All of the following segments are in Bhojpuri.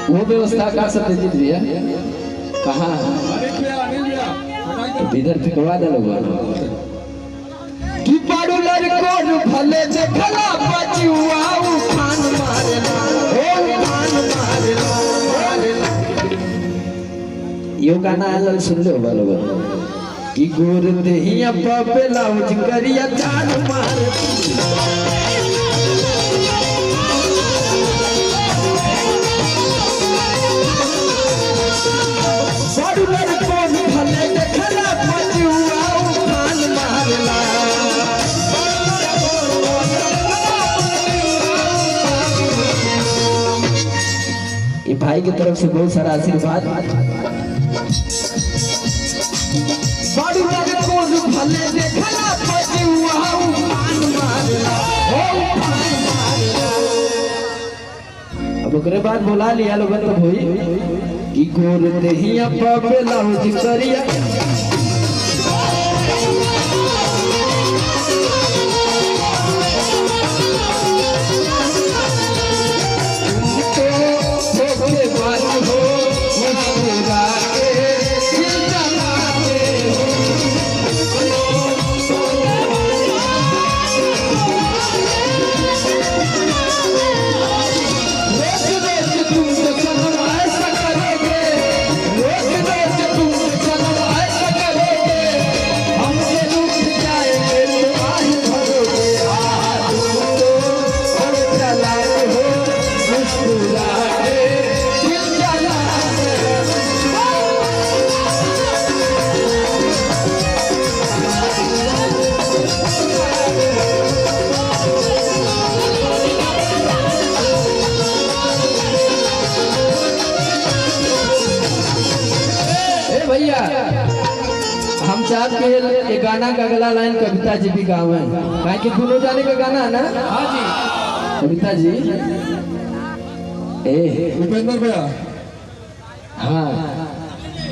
वो व्यवस्था का सत्यजीत भैया कहाँ इधर फिकवा दे लोग कि पाड़ू लड़कों भले देखला बचुआ उफान मारना उफान मारना यो गाना आयल सुन लो बालो कि गोर देहिया पे लाउज करिया जान मार पाड़ू लड़कों भले देखला बचुआ उफान मारना भाई की तरफ से बहुत सारा आशीर्वाद। अब ओकरे बाद बोला लिया लोगन तो होई कि गोर देहिया पे लाउज करिया भैया हम चाहते हैं ये गाना का अगला लाइन कविता जी भी गावे हैं कि दोनों जाने का गाना है ना। हाँ जी कविता जी उपेंद्र भैया हाँ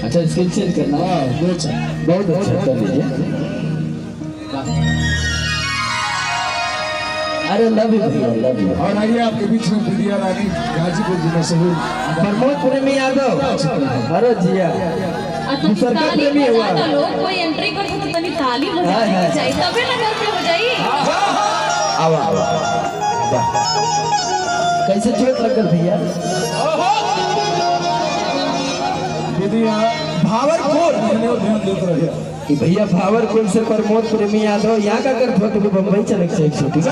अच्छा स्किल चेंज करना बहुत अच्छा कर लीजिए। अरे लव यू लव यू। और आइए आपके बीच में प्रिया रानी गाजीपुर की मशहूर प्रमोद प्रेमी यादव अरे जिया प्रेमी हुआ लोग कोई एंट्री कर तो तनी ताली बजानी चाहिए तबे ना घर पे हो जाई। आवा आवा कैसे चोट लगल भैया दीदी भावरपुर ध्यान देते रहिए कि भैया भावरपुर से प्रमोद प्रेमी यादव यहाँ का कर तो बम्बई चले से शूटिंग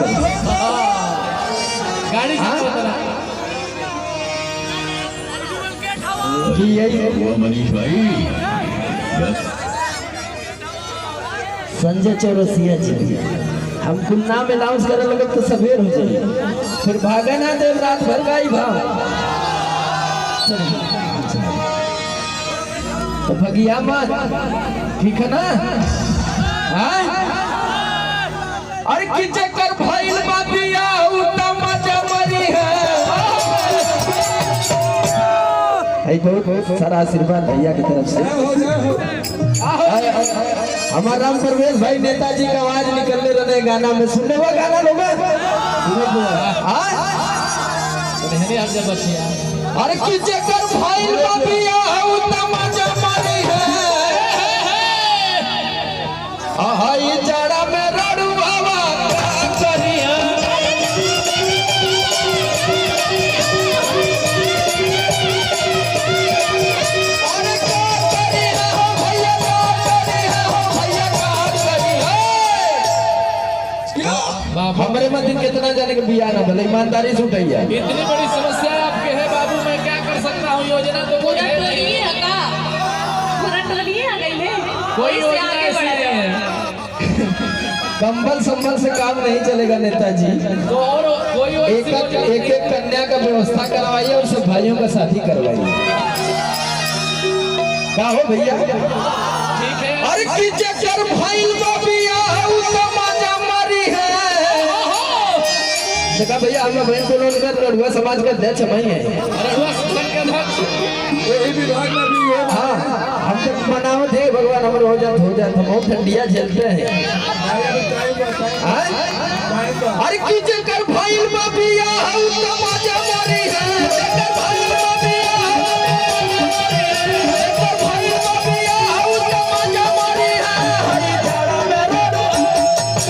गाड़ी मनीष भाई संजय चौरसिया जी हमको नाम अनाउंस करे लगे तो सवेर हो जाए फिर भागा ना देव रात भर का ही भाव तो भगिया मत ठीक है ना। अरे किचे कर भइल बातिया उत्तम जमरी है बहुत सारा आशीर्वाद भैया की तरफ से। हमारा राम प्रवेश भाई नेताजी का आवाज निकलने रहे गाना में सुनने हुआ गाना लोग अरे किचे कर भइल बातिया उत्तम जमरी है हाय जड़ा में रड़ू बाबा करिया हमरे मंदिर कितना जाने के बिया ना भले ईमानदारी से उठाइए। इतनी बड़ी समस्या आपके है बाबू मैं क्या कर सकता हूँ योजना तो कोई योजना ऐसी है कंबल संबल से काम नहीं चलेगा नेताजी तो और कोई एक कन्या का व्यवस्था करवाइए और सब भाइयों का शादी करवाइए क्या हो भैया ठीक है। अरे कीचे कर भइल बाबिया उत्तम जमरी है देखा भैया हम बहन को लोग लड़ुआ समाज का अध्यक्ष हम ही है यही विभाग में भी है। हाँ हम जब मनाओ थे भगवान हमारे हो जाते हम ठंडिया झेलते हैं। अरे की जेकर भइल बा बिया हउ त मजा मरी है जेकर भइल बा बिया जेकर भइल बा बिया हउ त मजा मरी है हरी जाड़ा मेरे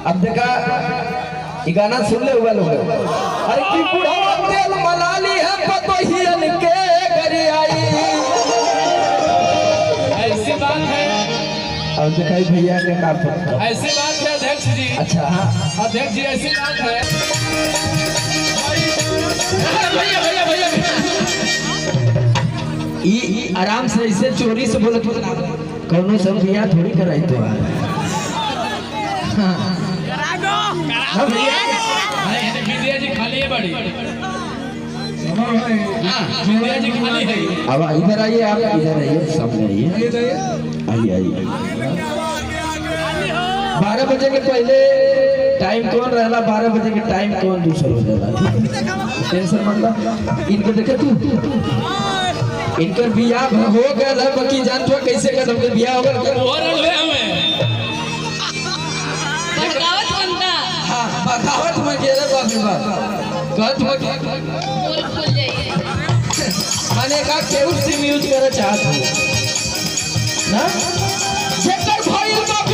अब देखा ये गाना सुन ले हुआ लोग अरे की बुढ़ावा तेल मलाली है पतोहियन के करी आई ऐसी बात है, अब देखा भैया के का फर्क ऐसी बात है अध्यक्ष जी। अच्छा हाँ अध्यक्ष जी ऐसी बात है। भैया भैया भैया ये आराम से ऐसे चोरी से बोलत कौनो सब भैया थोड़ी कराई तो हाँ भैया विद्या जी खाली है बड़ी। हाँ विद्या जी खाली है। अब इधर आइए आप इधर आइए सामने आइए आइए आइए 12 बजे के पहले टाइम कौन रहला 12 बजे के टाइम कौन दूसरा हो जाला टेंशन मतलब इनके देखे तू इनकर बियाह हो गया है बाकी जान तो कैसे कर हमके बियाह हो गया और ले हमें बगावत बनता हां बगावत में गेले बाप रे बाप कहत हो बोल खुल जाइए माने का केहू सिम यूज करे चाहत हो ना जेकर भइल बाप